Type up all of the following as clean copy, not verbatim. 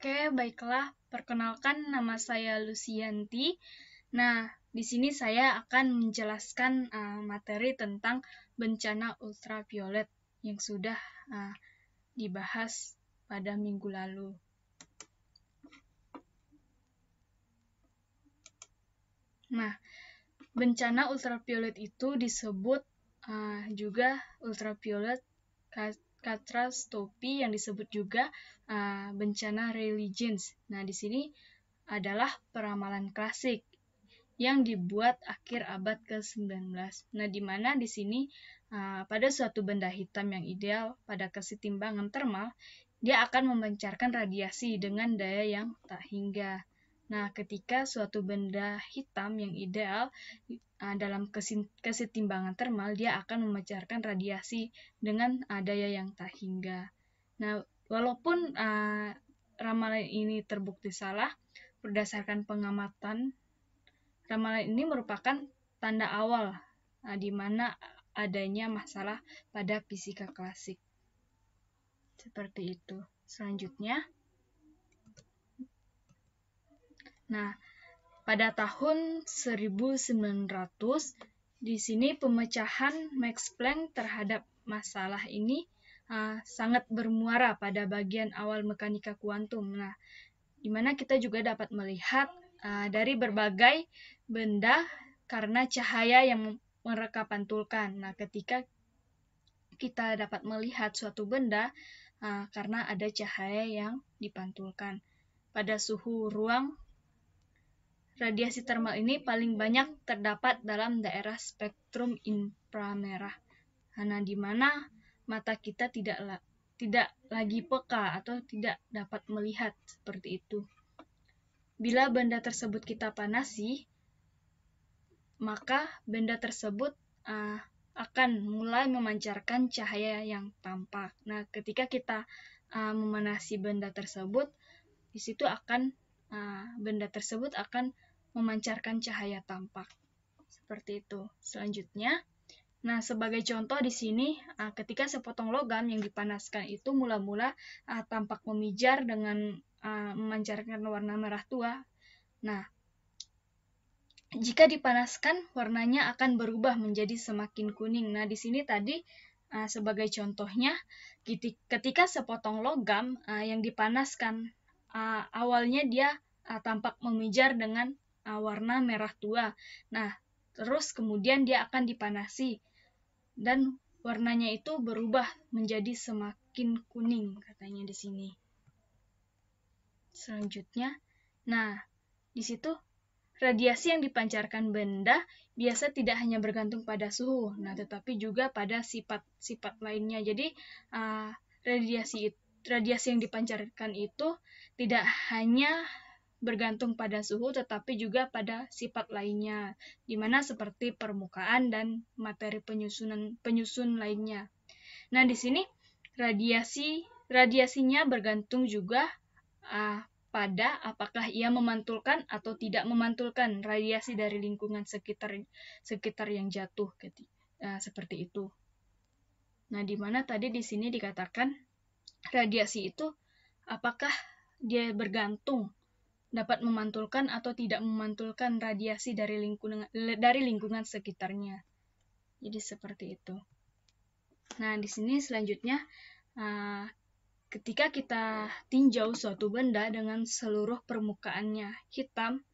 Oke, baiklah. Perkenalkan, nama saya Lucianti. Nah, di sini saya akan menjelaskan materi tentang bencana ultraviolet yang sudah dibahas pada minggu lalu. Nah, bencana ultraviolet itu disebut juga ultraviolet catastrophe, yang disebut juga bencana Rayleigh-Jeans. Nah, di sini adalah peramalan klasik yang dibuat akhir abad ke-19. Nah, di mana di sini pada suatu benda hitam yang ideal pada kesetimbangan termal, dia akan memancarkan radiasi dengan daya yang tak hingga. Nah, ketika suatu benda hitam yang ideal dalam kesetimbangan termal, dia akan memancarkan radiasi dengan daya yang tak hingga. Nah, walaupun ramalan ini terbukti salah, berdasarkan pengamatan, ramalan ini merupakan tanda awal di mana adanya masalah pada fisika klasik. Seperti itu. Selanjutnya, nah, pada tahun 1900, di sini pemecahan Max Planck terhadap masalah ini sangat bermuara pada bagian awal mekanika kuantum. Nah, di mana kita juga dapat melihat dari berbagai benda karena cahaya yang mereka pantulkan. Nah, ketika kita dapat melihat suatu benda karena ada cahaya yang dipantulkan. Pada suhu ruang, radiasi termal ini paling banyak terdapat dalam daerah spektrum inframerah. Nah, di mana mata kita tidak lagi peka atau tidak dapat melihat seperti itu. Bila benda tersebut kita panasi, maka benda tersebut akan mulai memancarkan cahaya yang tampak. Nah, ketika kita memanasi benda tersebut, di situ akan benda tersebut akan memancarkan cahaya tampak. Seperti itu. Selanjutnya, nah, sebagai contoh di sini, ketika sepotong logam yang dipanaskan itu mula-mula tampak memijar dengan memancarkan warna merah tua. Nah, jika dipanaskan, warnanya akan berubah menjadi semakin kuning. Nah, di sini tadi sebagai contohnya, ketika sepotong logam yang dipanaskan, awalnya dia tampak memijar dengan warna merah tua. Nah, terus kemudian dia akan dipanasi dan warnanya itu berubah menjadi semakin kuning, katanya di sini. Selanjutnya, nah, di situ radiasi yang dipancarkan benda biasa tidak hanya bergantung pada suhu, nah, tetapi juga pada sifat-sifat lainnya. Jadi, radiasi yang dipancarkan itu tidak hanya bergantung pada suhu, tetapi juga pada sifat lainnya, di mana seperti permukaan dan materi penyusun lainnya. Nah, di sini radiasinya bergantung juga pada apakah ia memantulkan atau tidak memantulkan radiasi dari lingkungan sekitar yang jatuh, seperti itu. Nah, di mana tadi di sini dikatakan radiasi itu apakah dia bergantung dapat memantulkan atau tidak memantulkan radiasi dari lingkungan sekitarnya. Jadi seperti itu. Nah, di sini selanjutnya ketika kita tinjau suatu benda dengan seluruh permukaannya hitam,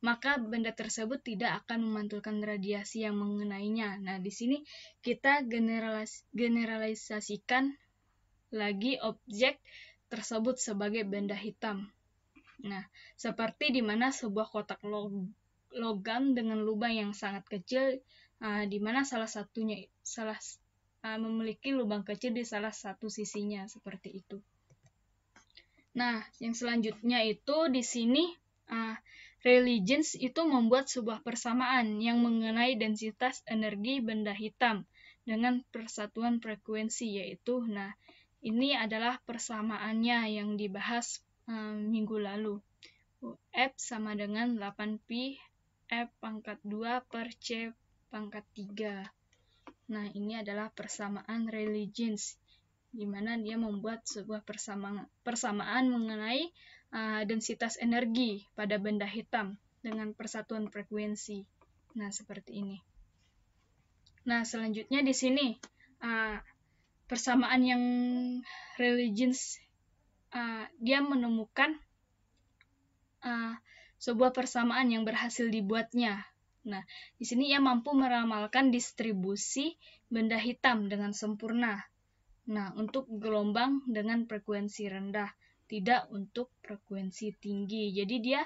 maka benda tersebut tidak akan memantulkan radiasi yang mengenainya. Nah, di sini kita generalisasikan lagi objek tersebut sebagai benda hitam. Nah, seperti di mana sebuah kotak logam dengan lubang yang sangat kecil, di mana memiliki lubang kecil di salah satu sisinya, seperti itu. Nah, yang selanjutnya itu di sini Rayleigh-Jeans itu membuat sebuah persamaan yang mengenai densitas energi benda hitam dengan persatuan frekuensi, yaitu, nah, ini adalah persamaannya yang dibahas minggu lalu. F sama dengan 8pi F pangkat 2 per C pangkat 3. Nah, ini adalah persamaan Rayleigh-Jeans, di mana dia membuat sebuah persamaan mengenai densitas energi pada benda hitam dengan persatuan frekuensi. Nah, seperti ini. Nah, selanjutnya di sini persamaan yang Religions dia menemukan sebuah persamaan yang berhasil dibuatnya. Nah, di sini ia mampu meramalkan distribusi benda hitam dengan sempurna. Nah, untuk gelombang dengan frekuensi rendah, tidak untuk frekuensi tinggi. Jadi dia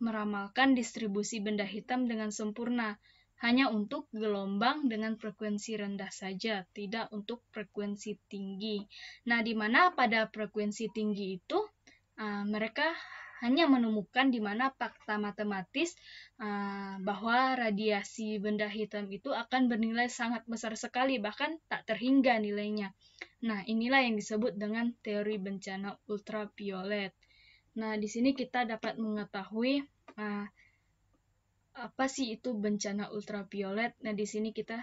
meramalkan distribusi benda hitam dengan sempurna, hanya untuk gelombang dengan frekuensi rendah saja, tidak untuk frekuensi tinggi. Nah, di mana pada frekuensi tinggi itu mereka hanya menemukan di mana fakta matematis bahwa radiasi benda hitam itu akan bernilai sangat besar sekali, bahkan tak terhingga nilainya. Nah, inilah yang disebut dengan teori bencana ultraviolet. Nah, di sini kita dapat mengetahui apa sih itu bencana ultraviolet. Nah, di sini kita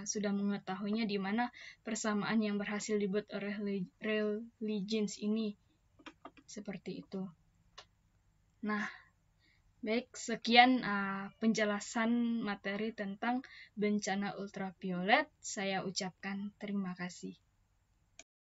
sudah mengetahuinya di mana persamaan yang berhasil dibuat oleh Religions ini. Seperti itu. Nah, baik, sekian penjelasan materi tentang bencana ultraviolet. Saya ucapkan terima kasih.